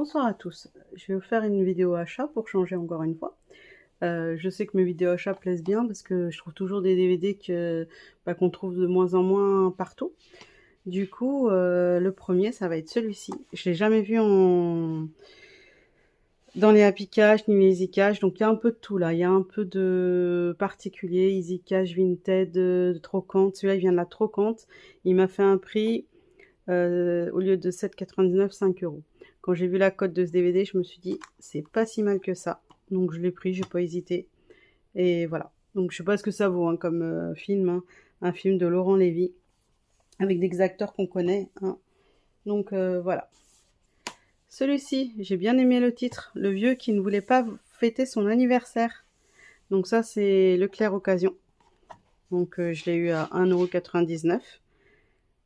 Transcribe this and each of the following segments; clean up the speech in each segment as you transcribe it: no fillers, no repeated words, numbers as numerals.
Bonsoir à tous. Je vais vous faire une vidéo achat pour changer encore une fois. Je sais que mes vidéos achats plaisent bien parce que je trouve toujours des DVD qu'on trouve de moins en moins partout. Du coup, le premier, ça va être celui-ci. Je l'ai jamais vu dans les Happy Cash ni les Easy Cash, donc il y a un peu de tout là. Il y a un peu de particulier, Easy Cash, Vinted, de Trocante. Celui-là, il vient de la Trocante. Il m'a fait un prix, au lieu de 7,99, 5 €. Quand j'ai vu la cote de ce DVD, je me suis dit, c'est pas si mal que ça. Donc je l'ai pris, j'ai pas hésité. Et voilà. Donc je sais pas ce que ça vaut hein, comme film. Hein. Un film de Laurent Lévy, avec des acteurs qu'on connaît. Hein. Donc voilà. Celui-ci, j'ai bien aimé le titre. Le vieux qui ne voulait pas fêter son anniversaire. Donc ça, c'est Leclerc Occasion. Donc je l'ai eu à 1,99 €.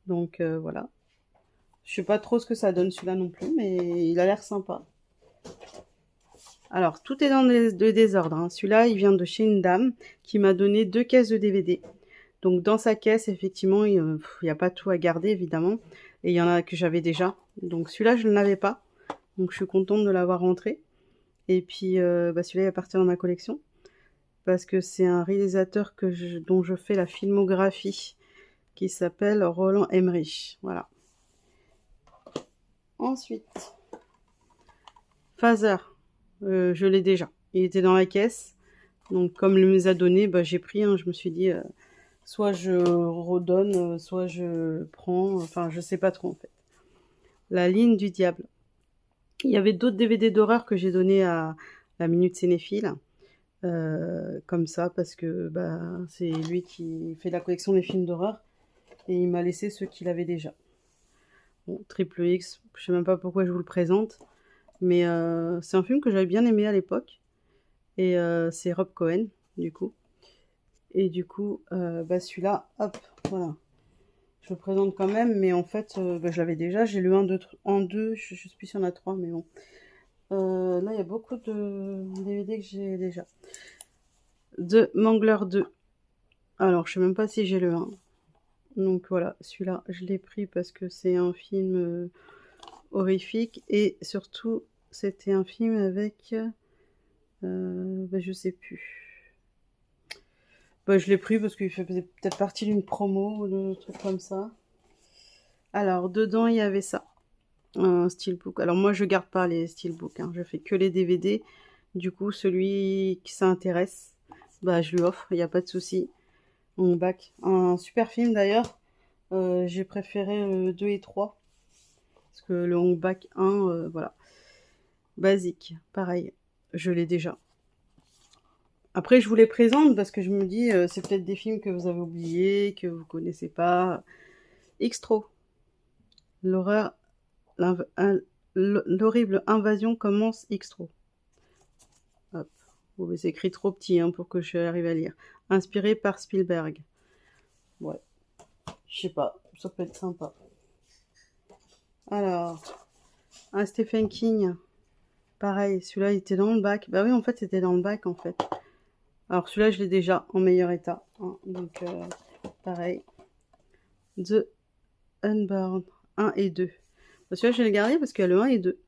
Donc voilà. Je sais pas trop ce que ça donne celui-là non plus, mais il a l'air sympa. Alors, tout est dans le désordre. Hein. Celui-là, il vient de chez une dame qui m'a donné 2 caisses de DVD. Donc, dans sa caisse, effectivement, il n'y a pas tout à garder, évidemment. Et il y en a que j'avais déjà. Donc, celui-là, je ne l'avais pas. Donc, je suis contente de l'avoir rentré. Et puis, celui-là, il va partir dans ma collection. Parce que c'est un réalisateur dont je fais la filmographie, qui s'appelle Roland Emmerich. Voilà. Ensuite, Phaser. Je l'ai déjà. Il était dans la caisse. Donc, comme il me les a donné, j'ai pris. Hein, je me suis dit, soit je redonne, soit je prends. Enfin, je sais pas trop en fait. La ligne du diable. Il y avait d'autres DVD d'horreur que j'ai donné à la Minute Cinéphile. Comme ça, parce que c'est lui qui fait la collection des films d'horreur. Et il m'a laissé ceux qu'il avait déjà. Bon, Triple X, je sais même pas pourquoi je vous le présente. Mais c'est un film que j'avais bien aimé à l'époque. Et c'est Rob Cohen, du coup. Et du coup, celui-là, hop, voilà. Je le présente quand même, mais en fait, je l'avais déjà. J'ai le 1, 2, en 2, je sais plus s'il y en a 3, mais bon. Là, il y a beaucoup de DVD que j'ai déjà. De Mangler 2. Alors, je sais même pas si j'ai le 1. Donc voilà, celui-là, je l'ai pris parce que c'est un film horrifique. Et surtout, c'était un film avec... je sais plus. Je l'ai pris parce qu'il fait peut-être partie d'une promo ou d'un truc comme ça. Alors, dedans, il y avait ça. Un steelbook. Alors, moi, je garde pas les steelbooks. Hein. Je fais que les DVD. Du coup, celui qui s'intéresse, je lui offre. Il n'y a pas de souci. Mon bac. Un super film, d'ailleurs. J'ai préféré 2 et 3. Parce que le Hong Bak 1, voilà. Basique. Pareil. Je l'ai déjà. Après, je vous les présente parce que je me dis, c'est peut-être des films que vous avez oubliés, que vous connaissez pas. Xtro. L'horreur, l'horrible invasion commence Xtro. Hop. Oh, c'est écrit trop petit hein, pour que je arrive à lire. Inspiré par Spielberg. Ouais. Je sais pas, ça peut être sympa. Alors, un Stephen King. Pareil, celui-là, il était dans le bac. Bah oui, en fait, c'était dans le bac, en fait. Alors, celui-là, je l'ai déjà en meilleur état. Hein, donc, pareil. The Unbound 1 et 2. Celui-là, je vais le garder parce qu'il y a le 1 et 2.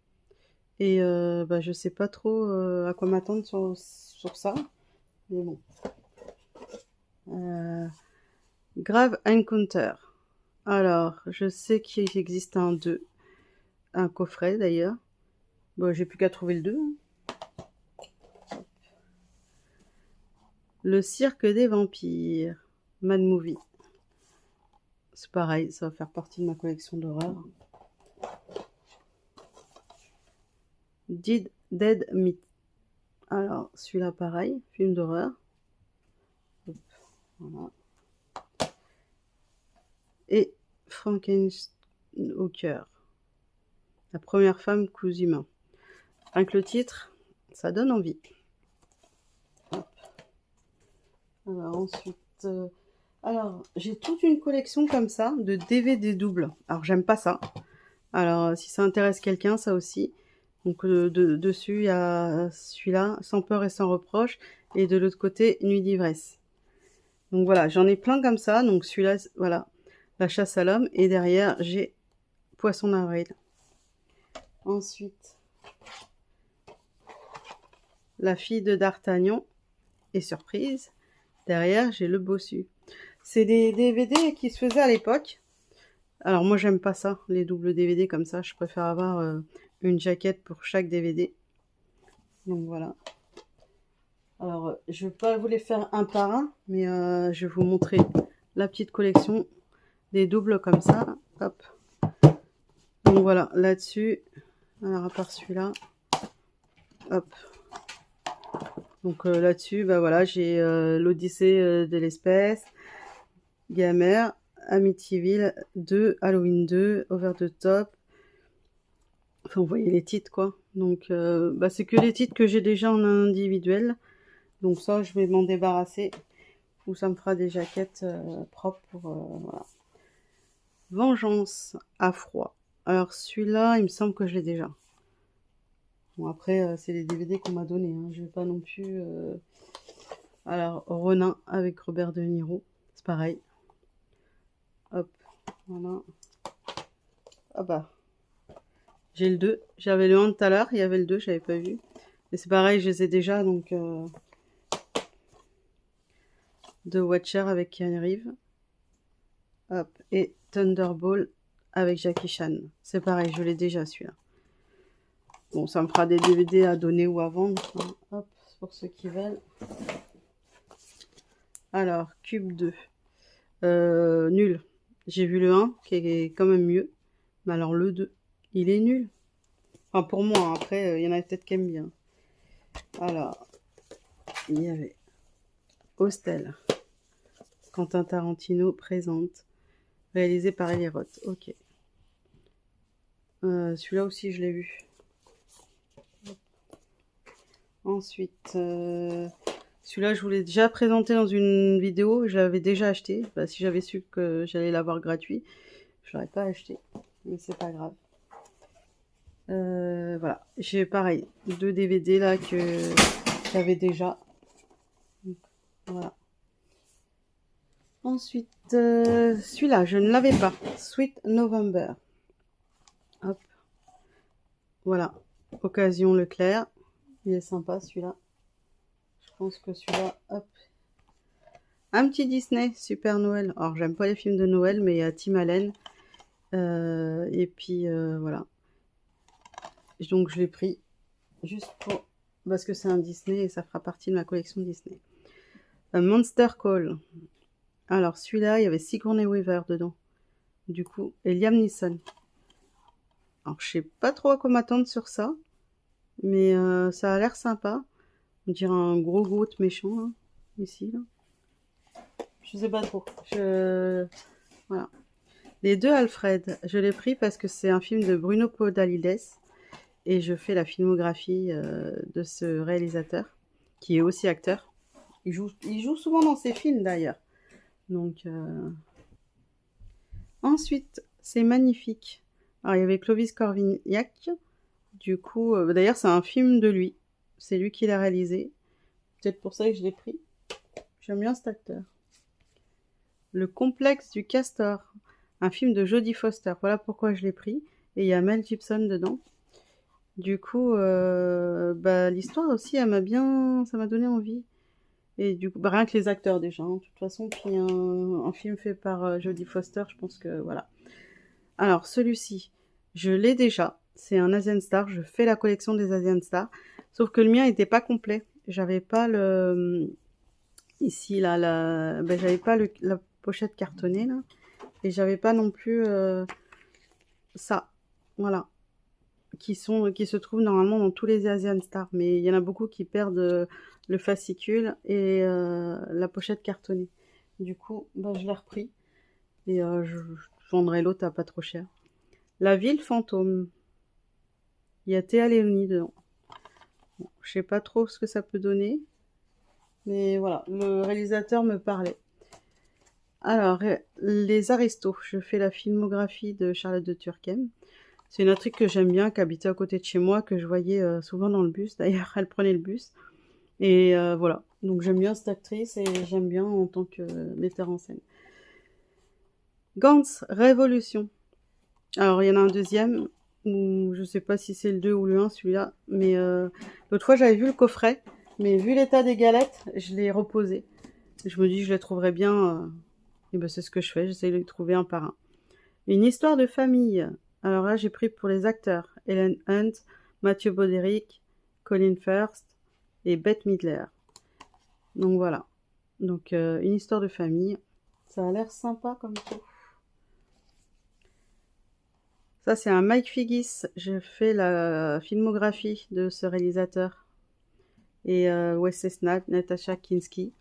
Et je sais pas trop à quoi m'attendre sur ça. Mais bon. Grave Encounter. Alors, je sais qu'il existe un 2. Un coffret d'ailleurs. J'ai plus qu'à trouver le 2. Hein. Le cirque des vampires. Mad Movie. C'est pareil, ça va faire partie de ma collection d'horreur. Dead Meat. Alors, celui-là pareil, film d'horreur. Voilà. Et Frankenstein au cœur. La première femme cousu humain. Avec le titre, ça donne envie. Hop. Alors ensuite, j'ai toute une collection comme ça de DVD doubles. Alors j'aime pas ça. Alors si ça intéresse quelqu'un, ça aussi. Donc dessus il y a celui-là, Sans peur et sans reproche, et de l'autre côté, Nuit d'ivresse. Donc voilà, j'en ai plein comme ça. Donc celui-là, voilà, La chasse à l'homme, et derrière j'ai Poisson d'avril. Ensuite, La fille de D'Artagnan. Et surprise, derrière, j'ai le bossu. C'est des DVD qui se faisaient à l'époque. Alors moi, j'aime pas ça, les doubles DVD comme ça. Je préfère avoir une jaquette pour chaque DVD. Donc voilà. Alors, je vais pas vous les faire un par un, mais je vais vous montrer la petite collection des doubles comme ça. Hop. Donc voilà, là-dessus, alors à part celui-là, hop. Donc là-dessus, bah voilà, j'ai l'Odyssée de l'espèce, Gamer, Amityville 2, Halloween 2, Over the Top. Enfin, vous voyez les titres, quoi. Donc, bah, c'est que les titres que j'ai déjà en individuel. Donc ça, je vais m'en débarrasser. Ou ça me fera des jaquettes propres pour... voilà. Vengeance à froid. Alors celui-là, il me semble que je l'ai déjà. Bon, après, c'est les DVD qu'on m'a donné. Hein. Je vais pas non plus... Alors, Ronin avec Robert De Niro. C'est pareil. Hop, voilà. Ah bah, j'ai le 2. J'avais le 1 tout à l'heure. Il y avait le 2, je n'avais pas vu. Mais c'est pareil, je les ai déjà. Donc, The Watcher avec Keanu Reeves. Hop, et Thunderball avec Jackie Chan. C'est pareil, je l'ai déjà celui-là. Bon, ça me fera des DVD à donner ou à vendre. Hop, pour ceux qui veulent. Alors, Cube 2. Nul. J'ai vu le 1, qui est quand même mieux. Mais alors, le 2, il est nul. Enfin, pour moi, hein. Après, il y en a peut-être qui aiment bien. Alors, il y avait Hostel. Quentin Tarantino présente. Réalisé par Eli Roth. Ok. Celui-là aussi, je l'ai vu. Ensuite, celui-là, je vous l'ai déjà présenté dans une vidéo. Je l'avais déjà acheté. Bah, si j'avais su que j'allais l'avoir gratuit, je l'aurais pas acheté. Mais c'est pas grave. Voilà. J'ai pareil, 2 DVD là que j'avais déjà. Donc, voilà. Ensuite, celui-là, je ne l'avais pas. Sweet November. Hop. Voilà. Occasion Leclerc. Il est sympa celui-là. Je pense que celui-là, hop. Un petit Disney, Super Noël. Alors, j'aime pas les films de Noël, mais il y a Tim Allen. Et puis, voilà. Donc, je l'ai pris juste pour... Parce que c'est un Disney et ça fera partie de ma collection Disney. Monster Call. Alors, celui-là, il y avait Sigourney Weaver dedans. Du coup, et Liam Neeson. Alors, je sais pas trop à quoi m'attendre sur ça. Mais ça a l'air sympa. On dirait un gros Groot méchant, là. Ici, là. Je sais pas trop. Voilà. Les 2 Alfred, je l'ai pris parce que c'est un film de Bruno Podalides. Et je fais la filmographie de ce réalisateur, qui est aussi acteur. Il joue souvent dans ses films, d'ailleurs. Donc, ensuite, c'est magnifique. Alors, il y avait Clovis Cornillac. Du coup, d'ailleurs, c'est un film de lui. C'est lui qui l'a réalisé. Peut-être pour ça que je l'ai pris. J'aime bien cet acteur. Le complexe du castor. Un film de Jodie Foster. Voilà pourquoi je l'ai pris. Et il y a Mel Gibson dedans. Du coup, bah, l'histoire aussi, ça m'a donné envie. Et du coup, bah, rien que les acteurs déjà, hein, de toute façon, puis un film fait par Jodie Foster, je pense que voilà. Alors, celui-ci, je l'ai déjà. C'est un Asian Star. Je fais la collection des Asian Star. Sauf que le mien n'était pas complet. J'avais pas le... Ici, là, ben, j'avais pas la pochette cartonnée, là. Et j'avais pas non plus ça. Voilà. Qui se trouvent normalement dans tous les Asian Stars. Mais il y en a beaucoup qui perdent le fascicule et la pochette cartonnée. Du coup, ben, je l'ai repris. Et je vendrai l'autre à pas trop cher. La ville fantôme. Il y a Théa Léonie dedans. Bon, je sais pas trop ce que ça peut donner. Mais voilà, le réalisateur me parlait. Alors, les Aristos. Je fais la filmographie de Charlotte de Turckheim. C'est une actrice que j'aime bien, qui habitait à côté de chez moi, que je voyais souvent dans le bus. D'ailleurs, elle prenait le bus. Et voilà. Donc j'aime bien cette actrice et j'aime bien en tant que metteur en scène. Gantz Révolution. Alors, il y en a un deuxième. ou je sais pas si c'est le 2 ou le 1 celui-là, mais l'autre fois j'avais vu le coffret, mais vu l'état des galettes, je l'ai reposé. Je me dis que je les trouverais bien, et ben c'est ce que je fais, j'essaie de les trouver un par un. Une histoire de famille. Alors là, j'ai pris pour les acteurs Helen Hunt, Matthew Broderick, Colin Firth et Bette Midler. Donc voilà. Donc une histoire de famille. Ça a l'air sympa comme tout. Ça, c'est un Mike Figgis. Je fais la filmographie de ce réalisateur. Et Wesley Snipes, Natasha Kinski.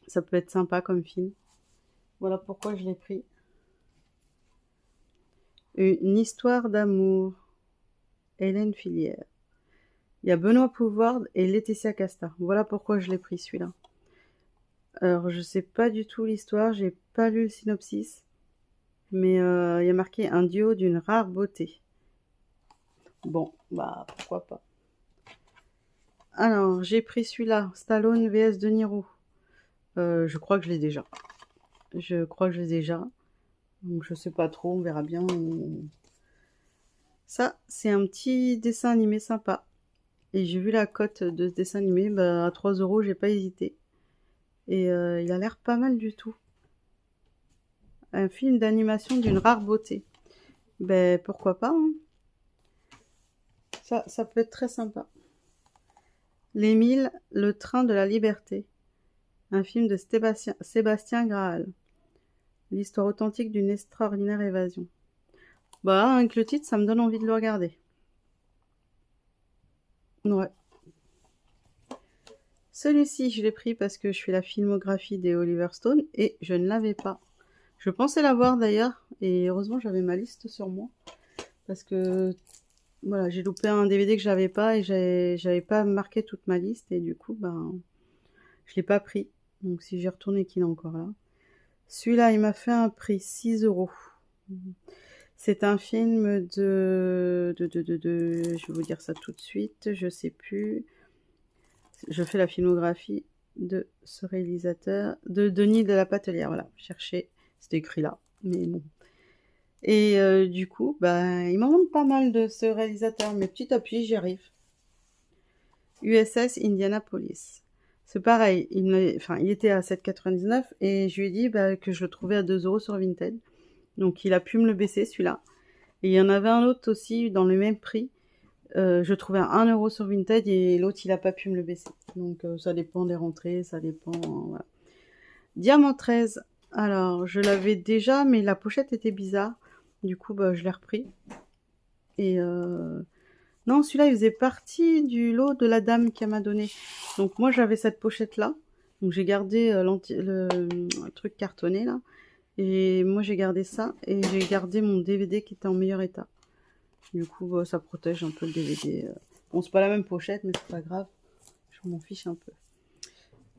Ça peut être sympa comme film. Voilà pourquoi je l'ai pris. Une histoire d'amour. Hélène Filière. Il y a Benoît Poulvord et Laetitia Casta. Voilà pourquoi je l'ai pris celui-là. Alors, je sais pas du tout l'histoire, j'ai pas lu le synopsis. Mais il y a marqué un duo d'une rare beauté. Bon, bah pourquoi pas. Alors, j'ai pris celui-là, Stallone vs De Niro. Je crois que je l'ai déjà. Donc je sais pas trop, on verra bien. Ça, c'est un petit dessin animé sympa. Et j'ai vu la cote de ce dessin animé, bah, à 3 €, j'ai pas hésité. Et il a l'air pas mal du tout. Un film d'animation d'une rare beauté. Ben pourquoi pas, hein. Ça peut être très sympa. L'Émile, le train de la liberté. Un film de Sébastien Graal. L'histoire authentique d'une extraordinaire évasion. Bah, avec le titre, ça me donne envie de le regarder. Ouais. Celui-ci, je l'ai pris parce que je fais la filmographie des Oliver Stone et je ne l'avais pas. Je pensais l'avoir d'ailleurs, et heureusement j'avais ma liste sur moi. Parce que voilà, j'ai loupé un DVD que j'avais pas et j'avais pas marqué toute ma liste et du coup, ben, je l'ai pas pris. Donc si j'y retourne et qu'il est encore là. Celui-là, il m'a fait un prix 6 €. C'est un film je vais vous dire ça tout de suite, je sais plus. Je fais la filmographie de ce réalisateur, de Denis de la Patelière, voilà, cherchez, c'était écrit là, mais bon. Et du coup, bah, il m'en manque pas mal de ce réalisateur, mais petit à petit, j'y arrive. USS Indianapolis. C'est pareil, il était à 7,99 et je lui ai dit bah, que je le trouvais à 2 € sur Vinted. Donc il a pu me le baisser celui-là. Et il y en avait un autre aussi dans le même prix. Je trouvais à 1 € sur Vinted et l'autre il a pas pu me le baisser. Donc ça dépend des rentrées, ça dépend. Voilà. Diamant 13. Alors je l'avais déjà, mais la pochette était bizarre. Du coup, bah, je l'ai repris. Et non, celui-là, il faisait partie du lot de la dame qui m'a donné. Donc moi, j'avais cette pochette-là. Donc j'ai gardé le truc cartonné là. Et moi, j'ai gardé ça. Et j'ai gardé mon DVD qui était en meilleur état. Du coup, bah, ça protège un peu le DVD. Bon, c'est pas la même pochette, mais c'est pas grave. Je m'en fiche un peu.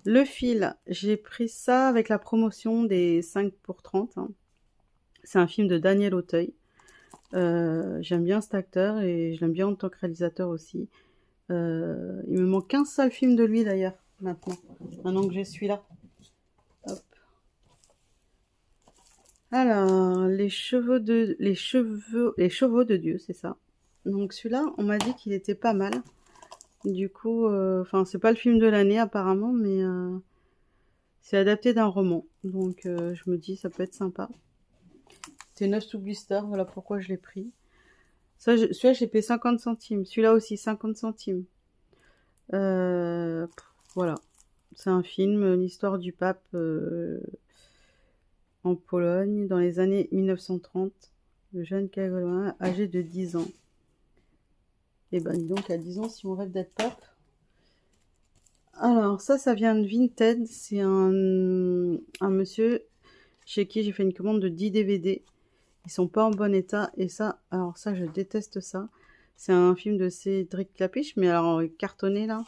Le fil, j'ai pris ça avec la promotion des 5 pour 30. Hein. C'est un film de Daniel Auteuil. J'aime bien cet acteur et je l'aime bien en tant que réalisateur aussi. Il me manque qu'un seul film de lui d'ailleurs, maintenant que j'ai celui-là. Hop. Alors, les chevaux de Dieu, c'est ça. Donc celui-là, on m'a dit qu'il était pas mal. Du coup, enfin, c'est pas le film de l'année apparemment, mais c'est adapté d'un roman. Donc je me dis, ça peut être sympa. C'est 9 sous blister, voilà pourquoi je l'ai pris. Celui-là, j'ai payé 50 centimes. Celui-là aussi, 50 centimes. Voilà. C'est un film, l'histoire du pape en Pologne dans les années 1930. Le jeune Cagolin, âgé de 10 ans. Et ben, dis donc, à 10 ans, si on rêve d'être pape. Alors, ça vient de Vinted. C'est un monsieur chez qui j'ai fait une commande de 10 DVD. Ils sont pas en bon état. Et ça, alors ça, je déteste ça. C'est un film de Cédric Clapiche, mais alors cartonné là.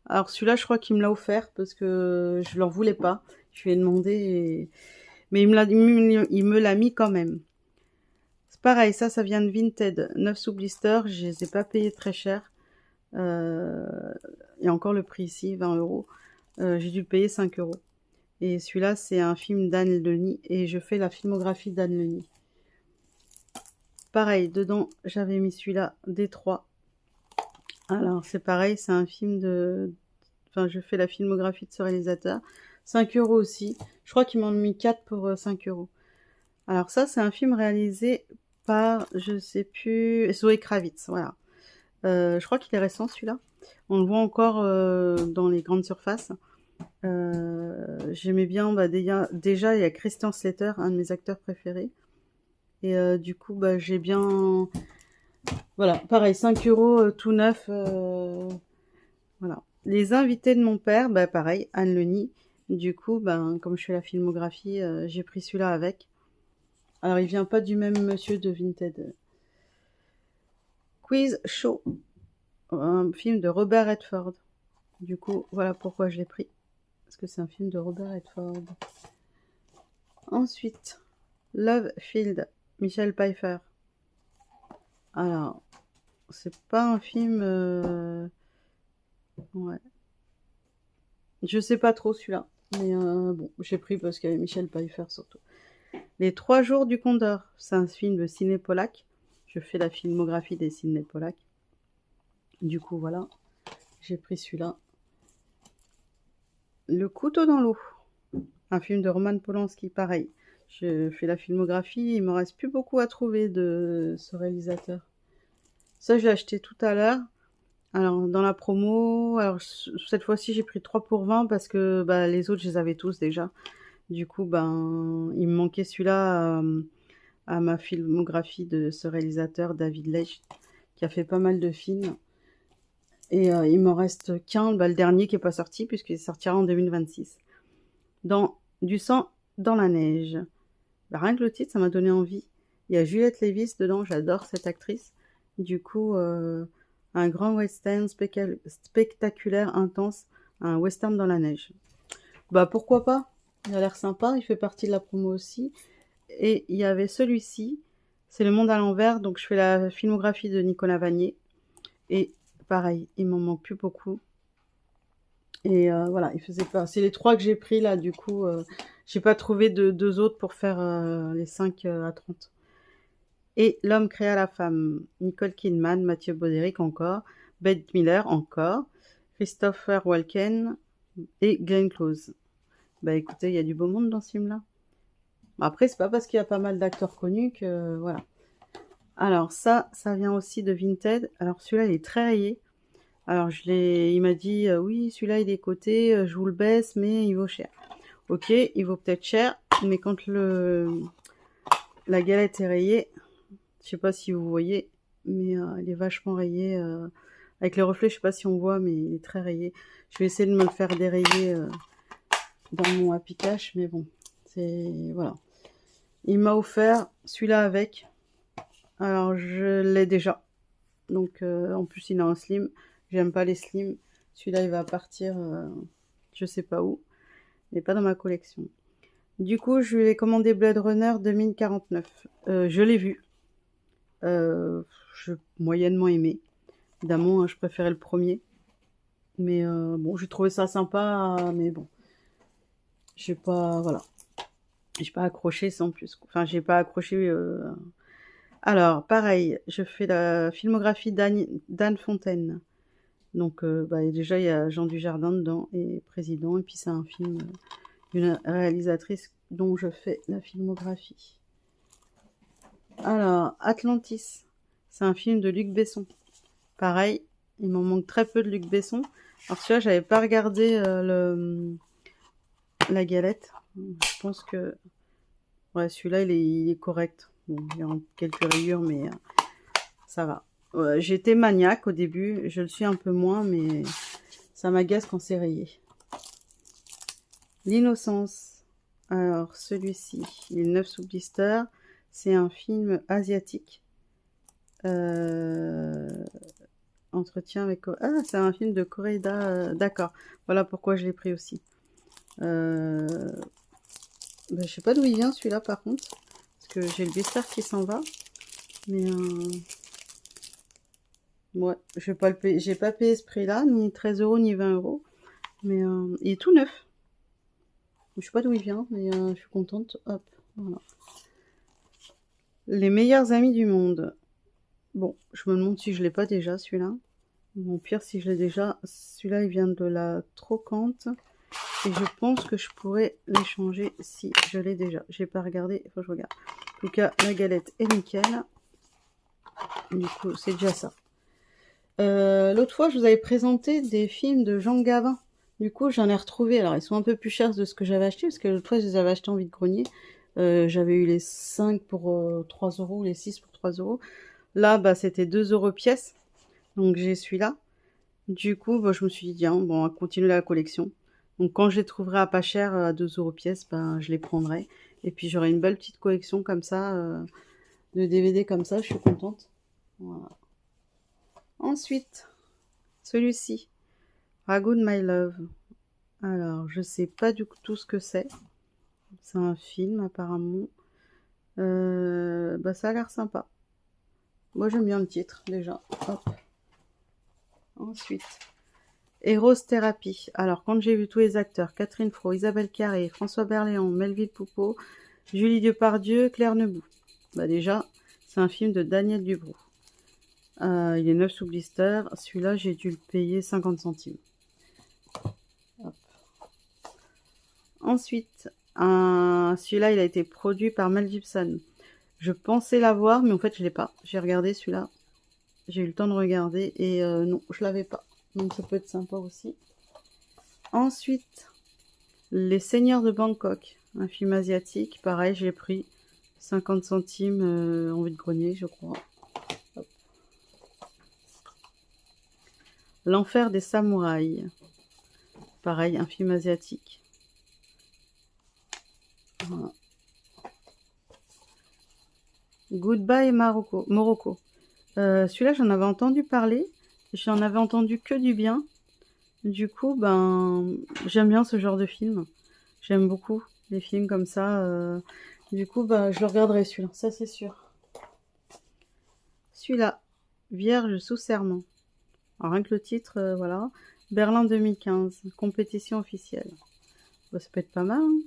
Alors celui-là, je crois qu'il me l'a offert parce que je l'en voulais pas. Je lui ai demandé, mais il me l'a mis quand même. C'est pareil, ça vient de Vinted. 9 sous blister, je les ai pas payés très cher. Il y a encore le prix ici, 20 €. J'ai dû le payer 5 €. Et celui-là, c'est un film d'Anne Leni et je fais la filmographie d'Anne Leni. pareil, dedans, j'avais mis celui-là, Détroit. Alors, c'est pareil, c'est un film de... Enfin, je fais la filmographie de ce réalisateur. 5 € aussi. Je crois qu'ils m'en ont mis 4 pour 5 €. Alors ça, c'est un film réalisé par, je sais plus, Zoé Kravitz, voilà. Je crois qu'il est récent, celui-là. On le voit encore dans les grandes surfaces. J'aimais bien, déjà, il y a Christian Slater, un de mes acteurs préférés. Et du coup, j'ai bien... Voilà, pareil, 5 € tout neuf. Voilà. Les invités de mon père, pareil, Anne Leni. Du coup, comme je fais la filmographie, j'ai pris celui-là avec. Alors, il vient pas du même monsieur de Vinted. Quiz Show, un film de Robert Redford. Du coup, voilà pourquoi je l'ai pris. Parce que c'est un film de Robert Redford. Ensuite, Love Field, Michel Pfeiffer. Alors, c'est pas un film... Ouais. Je sais pas trop celui-là. Mais bon, j'ai pris parce qu'il y avait Michel Pfeiffer surtout. Les 3 jours du Condor, c'est un film de Ciné Pollack. Je fais la filmographie des Ciné Pollack. Du coup, voilà. J'ai pris celui-là. Le couteau dans l'eau. Un film de Roman Polanski, pareil. Je fais la filmographie. Il me reste plus beaucoup à trouver de ce réalisateur. Ça, je l'ai acheté tout à l'heure. Alors, dans la promo, alors cette fois-ci, j'ai pris 3 pour 20 parce que les autres, je les avais tous déjà. Du coup, il me manquait celui-là à ma filmographie de ce réalisateur, David Leitch, qui a fait pas mal de films. Et il m'en reste qu'un, le dernier qui n'est pas sorti, puisqu'il sortira en 2026. Dans Du sang dans la neige. Rien que le titre, ça m'a donné envie. Il y a Juliette Lewis dedans, j'adore cette actrice. Du coup, un grand western spectaculaire, intense, un western dans la neige. Pourquoi pas? Il a l'air sympa, il fait partie de la promo aussi. Et il y avait celui-ci, c'est Le Monde à l'envers, donc je fais la filmographie de Nicolas Vanier. Et pareil, il m'en manque plus beaucoup. Et voilà, il faisait pas. C'est les 3 que j'ai pris là, du coup, j'ai pas trouvé de 2 autres pour faire les 5 à 30. Et L'homme créa la femme, Nicole Kidman, Mathieu Broderick encore, Bette Miller encore, Christopher Walken et Glenn Close. Écoutez, il y a du beau monde dans ce film-là. Après, c'est pas parce qu'il y a pas mal d'acteurs connus que voilà. Alors ça vient aussi de Vinted. Alors celui-là, il est très rayé. Alors il m'a dit oui, celui-là il est coté, je vous le baisse, mais il vaut cher. Ok, il vaut peut-être cher, mais quand la galette est rayée, je sais pas si vous voyez, mais il est vachement rayé. Avec les reflets, je sais pas si on voit, mais il est très rayé. Je vais essayer de me le faire dérayer dans mon Happy Cash, mais bon, c'est voilà. Il m'a offert celui-là avec. Alors je l'ai déjà. Donc en plus il a un slim. J'aime pas les slims. Celui-là il va partir je sais pas où. Il n'est pas dans ma collection. Du coup je lui ai commandé Blade Runner 2049. Je l'ai vu. Je moyennement aimé. Évidemment je préférais le premier. Mais bon j'ai trouvé ça sympa. Mais bon. J'ai pas... Voilà. J'ai pas accroché sans plus. Enfin j'ai pas accroché... Alors, pareil, je fais la filmographie d'Anne Fontaine. Donc, déjà, il y a Jean Dujardin dedans, et président, et puis c'est un film d'une réalisatrice dont je fais la filmographie. Alors, Atlantis, c'est un film de Luc Besson. Pareil, il m'en manque très peu de Luc Besson. Alors, celui-là, j'avais pas regardé la galette. Je pense que... Ouais, celui-là, il est correct. Bon, il y a quelques rayures, mais ça va. J'étais maniaque au début, je le suis un peu moins, mais ça m'agace quand c'est rayé. L'innocence. Alors, celui-ci, il est neuf sous blister. C'est un film asiatique. Entretien avec... Ah, c'est un film de Koreeda. D'accord. Voilà pourquoi je l'ai pris aussi. Je sais pas d'où il vient celui-là par contre. Parce que j'ai le blister qui s'en va. Mais... Ouais, je vais pas le payer. J'ai pas payé ce prix-là, ni 13 € ni 20 €. Mais il est tout neuf. Je sais pas d'où il vient, mais je suis contente. Hop, voilà. Les meilleurs amis du monde. Bon, je me demande si je l'ai pas déjà, celui-là. Bon, pire, si je l'ai déjà. Celui-là, il vient de la Trocante. Et je pense que je pourrais l'échanger si je l'ai déjà. J'ai pas regardé, il faut que je regarde. En tout cas, la galette est nickel. Du coup, c'est déjà ça. L'autre fois, je vous avais présenté des films de Jean Gabin. Du coup, j'en ai retrouvé. Alors, ils sont un peu plus chers de ce que j'avais acheté, parce que l'autre fois, je les avais achetés en vide-grenier. J'avais eu les 5 pour 3 euros, les 6 pour 3 euros. Là, bah, c'était 2 euros pièce. Donc, j'ai celui-là. Du coup, bah, je me suis dit, tiens, bon, on va continuer la collection. Donc, quand je les trouverai à pas cher, à 2 euros pièce, ben, je les prendrai. Et puis, j'aurai une belle petite collection comme ça, de DVD comme ça. Je suis contente. Voilà. Ensuite, celui-ci. Ragout My Love. Alors, je sais pas du tout ce que c'est. C'est un film, apparemment. Bah, ça a l'air sympa. Moi, j'aime bien le titre, déjà. Hop. Ensuite, Eros Therapy. Alors, quand j'ai vu tous les acteurs, Catherine Fro, Isabelle Carré, François Berléand, Melville Poupeau, Julie Depardieu, Claire Nebout. Bah déjà, c'est un film de Daniel Dubrow. Il est neuf sous blister. Celui-là, j'ai dû le payer 50 centimes. Hop. Ensuite, celui-là, il a été produit par Mel Gibson. Je pensais l'avoir, mais en fait, je l'ai pas. J'ai regardé celui-là. J'ai eu le temps de regarder et non, je l'avais pas. Donc, ça peut être sympa aussi. Ensuite, Les Seigneurs de Bangkok, un film asiatique. Pareil, j'ai pris 50 centimes en vide-grenier, je crois. Hop. L'Enfer des samouraïs. Pareil, un film asiatique. Voilà. Goodbye Morocco. Celui-là, j'en avais entendu parler. J'en avais entendu que du bien. Du coup, ben, j'aime bien ce genre de film. J'aime beaucoup les films comme ça. Du coup, ben, je le regarderai celui-là, ça c'est sûr. Celui-là, Vierge sous serment. Alors, rien que le titre, voilà. Berlin 2015, compétition officielle. Bah, ça peut être pas mal, hein.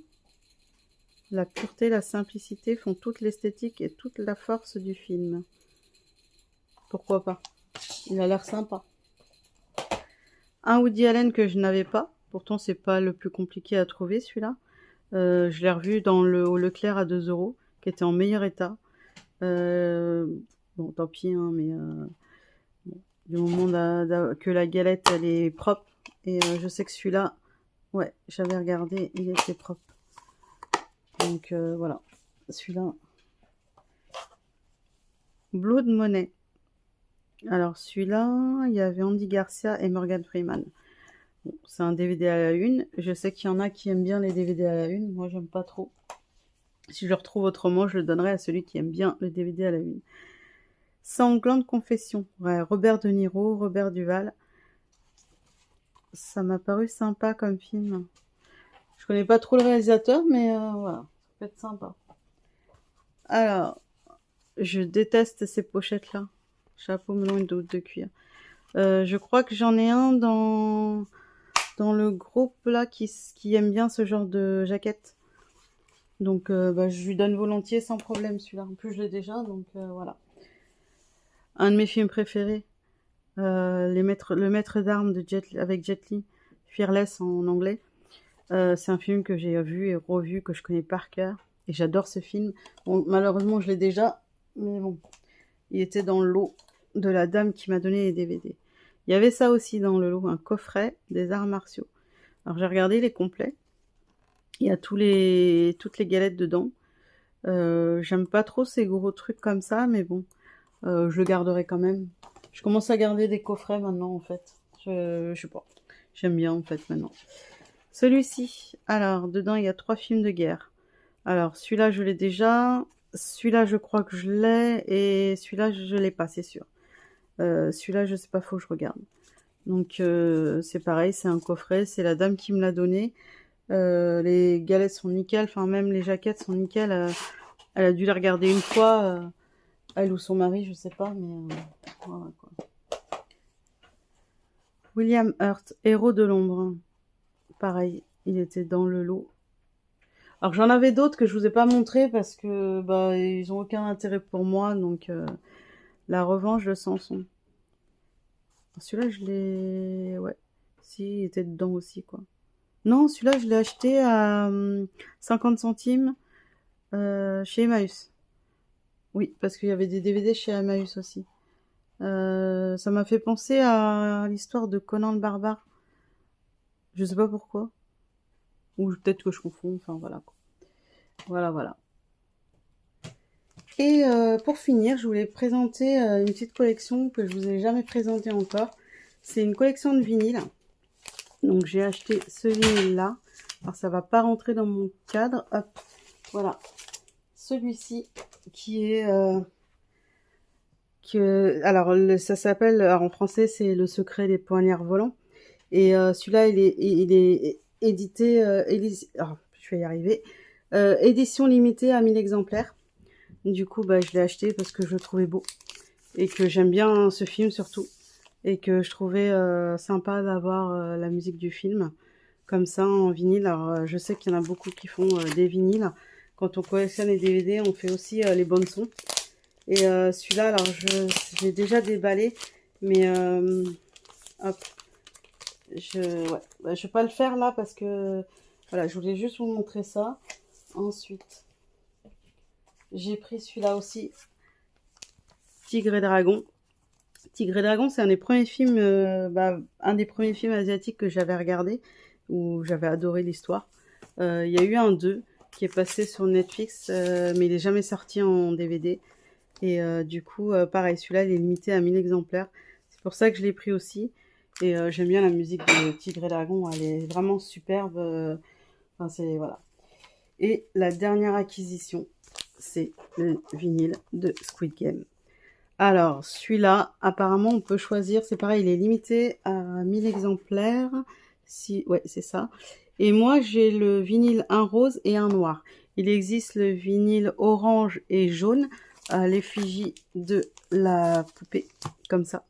La pureté, la simplicité font toute l'esthétique et toute la force du film. Pourquoi pas? Il a l'air sympa. Un Woody Allen que je n'avais pas. Pourtant, c'est pas le plus compliqué à trouver, celui-là. Je l'ai revu dans au Leclerc à 2 euros, qui était en meilleur état. Bon, tant pis, hein, mais bon, du moment que la galette, elle est propre. Et je sais que celui-là, ouais, j'avais regardé, il était propre. Donc voilà, celui-là. Blood Money. Alors celui-là, il y avait Andy Garcia et Morgan Freeman. Bon, c'est un DVD à la une. Je sais qu'il y en a qui aiment bien les DVD à la une. Moi, j'aime pas trop. Si je le retrouve autrement, je le donnerai à celui qui aime bien le DVD à la une. Sanglante confession. Ouais, Robert De Niro, Robert Duval. Ça m'a paru sympa comme film. Je connais pas trop le réalisateur, mais voilà, ça peut être sympa. Alors, je déteste ces pochettes-là. Chapeau melon et d'autres de cuir. Je crois que j'en ai un dans le groupe là qui aime bien ce genre de jaquette. Donc bah, je lui donne volontiers sans problème celui-là. En plus je l'ai déjà, donc voilà. Un de mes films préférés, le maître d'armes avec Jet Li, Fearless en anglais. C'est un film que j'ai vu et revu, que je connais par cœur. Et j'adore ce film. Bon, malheureusement je l'ai déjà, mais bon. Il était dans le lot de la dame qui m'a donné les DVD. Il y avait ça aussi dans le lot, un coffret des arts martiaux. Alors j'ai regardé les complets. Il y a toutes les galettes dedans. J'aime pas trop ces gros trucs comme ça, mais bon, je le garderai quand même. Je commence à garder des coffrets maintenant en fait. Je sais pas. J'aime bien en fait maintenant. Celui-ci, alors dedans il y a 3 films de guerre. Alors celui-là je l'ai déjà. Celui-là je crois que je l'ai. Et celui-là je l'ai pas, c'est sûr. Celui-là je sais pas, faut que je regarde. Donc c'est pareil, c'est un coffret, c'est la dame qui me l'a donné. Les galettes sont nickel, enfin même les jaquettes sont nickel. Elle a dû les regarder une fois, elle ou son mari, je sais pas, mais voilà quoi. William Hurt, Héros de l'ombre. Pareil, il était dans le lot. Alors j'en avais d'autres que je vous ai pas montré parce que bah ils ont aucun intérêt pour moi, donc la revanche de Samson. Celui-là je l'ai, ouais, si il était dedans aussi quoi. Non, celui-là je l'ai acheté à 50 centimes chez Emmaüs. Oui, parce qu'il y avait des DVD chez Emmaüs aussi. Ça m'a fait penser à l'histoire de Conan le barbare. Je sais pas pourquoi. Ou peut-être que je confonds, enfin voilà quoi. Voilà, voilà. Et pour finir, je voulais présenter une petite collection que je vous ai jamais présentée encore. C'est une collection de vinyles. Donc j'ai acheté ce vinyle-là. Alors ça va pas rentrer dans mon cadre. Hop, voilà. Celui-ci qui est... alors ça s'appelle... Alors en français c'est Le secret des poignards volants. Et celui-là il est édité... alors, je vais y arriver. Édition limitée à 1000 exemplaires. Du coup, bah, je l'ai acheté parce que je le trouvais beau. Et que j'aime bien ce film surtout. Et que je trouvais sympa d'avoir la musique du film. Comme ça, en vinyle. Alors, je sais qu'il y en a beaucoup qui font des vinyles. Quand on collectionne les DVD, on fait aussi les bandes son. Et celui-là, alors, je l'ai déjà déballé. Mais, hop. Ouais, bah, je vais pas le faire là parce que... Voilà, je voulais juste vous montrer ça. Ensuite... J'ai pris celui-là aussi, Tigre et Dragon. Tigre et Dragon, c'est un des premiers films, un des premiers films asiatiques que j'avais regardé, où j'avais adoré l'histoire. Il y a eu un 2 qui est passé sur Netflix, mais il n'est jamais sorti en DVD. Et du coup, pareil, celui-là, il est limité à 1000 exemplaires. C'est pour ça que je l'ai pris aussi. Et j'aime bien la musique de Tigre et Dragon, elle est vraiment superbe. Enfin, c'est, voilà. Et la dernière acquisition, c'est le vinyle de Squid Game. Alors, celui-là, apparemment, on peut choisir. C'est pareil, il est limité à 1000 exemplaires. Si, ouais, c'est ça. Et moi, j'ai le vinyle un rose et un noir. Il existe le vinyle orange et jaune à l'effigie de la poupée, comme ça.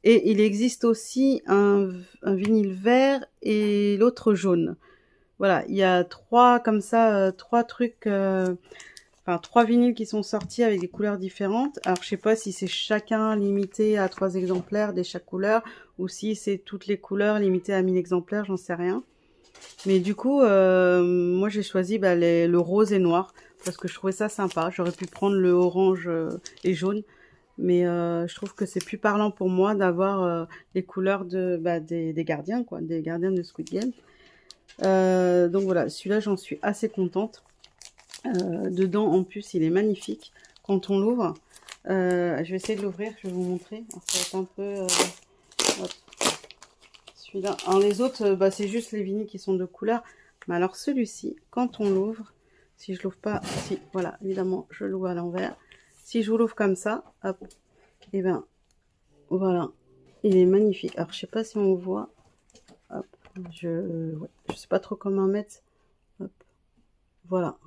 Et il existe aussi un vinyle vert et l'autre jaune. Voilà, il y a trois, comme ça, trois trucs... Enfin, 3 vinyles qui sont sortis avec des couleurs différentes. Alors, je sais pas si c'est chacun limité à 3 exemplaires de chaque couleur ou si c'est toutes les couleurs limitées à 1000 exemplaires, j'en sais rien. Mais du coup, moi j'ai choisi le rose et noir parce que je trouvais ça sympa. J'aurais pu prendre le orange et jaune, mais je trouve que c'est plus parlant pour moi d'avoir les couleurs des gardiens, quoi, des gardiens de Squid Game. Donc voilà, celui-là j'en suis assez contente. Dedans, en plus, il est magnifique. Quand on l'ouvre, je vais essayer de l'ouvrir, je vais vous montrer. Alors, ça va être un peu... celui-là. Alors, les autres, c'est juste les vinyles qui sont de couleur. Mais alors, celui-ci, quand on l'ouvre, si je l'ouvre pas... Si, voilà, évidemment, je l'ouvre à l'envers. Si je vous l'ouvre comme ça, hop, et ben, voilà. Il est magnifique. Alors, je sais pas si on voit. Hop, je sais pas trop comment mettre. Hop, voilà.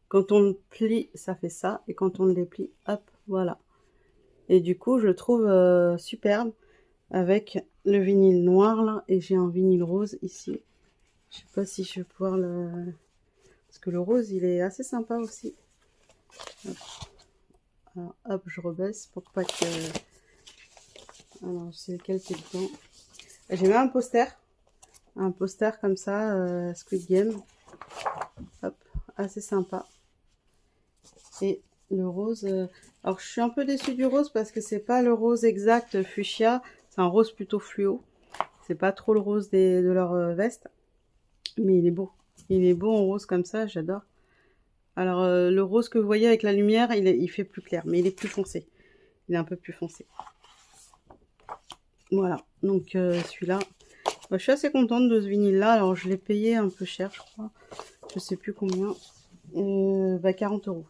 Quand on le plie, ça fait ça. Et quand on le déplie, hop, voilà. Et du coup, je le trouve superbe avec le vinyle noir, là. Et j'ai un vinyle rose ici. Je sais pas si je vais pouvoir le... Parce que le rose, il est assez sympa aussi. Hop, alors, hop, je rebaisse pour pas que... Alors, je sais lequel qui est dedans. J'ai même un poster. Un poster comme ça, Squid Game. Hop, assez sympa. Et le rose, alors je suis un peu déçue du rose parce que c'est pas le rose exact fuchsia, c'est un rose plutôt fluo. C'est pas trop le rose de leur veste, mais il est beau. Il est beau en rose comme ça, j'adore. Alors le rose que vous voyez avec la lumière, il fait plus clair, mais il est plus foncé. Il est un peu plus foncé. Voilà, donc celui-là, je suis assez contente de ce vinyle-là. Alors je l'ai payé un peu cher, je crois. Je sais plus combien. 40 €.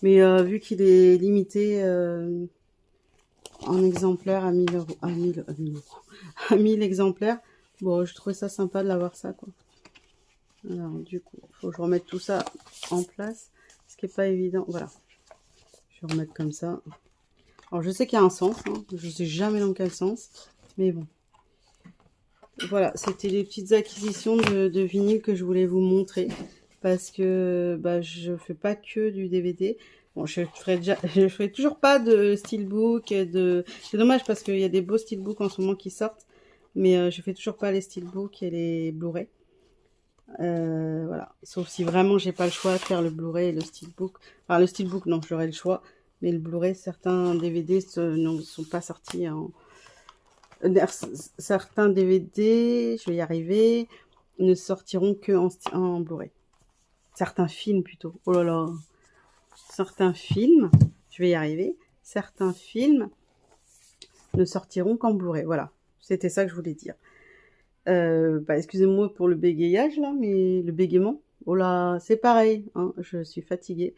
Mais vu qu'il est limité en exemplaires à 1000 €, à 1000 exemplaires, bon, je trouvais ça sympa de l'avoir ça, quoi. Alors, du coup, il faut que je remette tout ça en place, ce qui n'est pas évident. Voilà, je vais remettre comme ça. Alors, je sais qu'il y a un sens, hein. Je ne sais jamais dans quel sens, mais bon. Voilà, c'était les petites acquisitions de vinyle que je voulais vous montrer. parce que bah, je fais pas que du DVD. Bon, je ferai toujours pas de steelbook, c'est dommage parce qu'il y a des beaux steelbooks en ce moment qui sortent, mais je fais toujours pas les steelbooks et les Blu-ray. Voilà, sauf si vraiment j'ai pas le choix de faire le Blu-ray et le steelbook. Enfin, le steelbook, non, j'aurai le choix, mais le Blu-ray, certains DVD ne sont pas sortis en. Certains DVD, je vais y arriver, ne sortiront que en Blu-ray. Certains films plutôt. Oh là là. Certains films, je vais y arriver. Certains films ne sortiront qu'en Blu-ray. Voilà, c'était ça que je voulais dire. Bah, excusez-moi pour le bégayage là, mais le bégaiement, oh là, c'est pareil, hein, je suis fatiguée.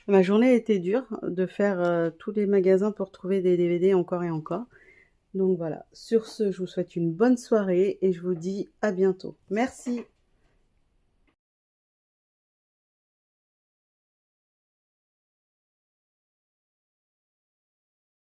Ma journée a été dure de faire tous les magasins pour trouver des DVD encore et encore. Donc voilà, sur ce, je vous souhaite une bonne soirée et je vous dis à bientôt. Merci.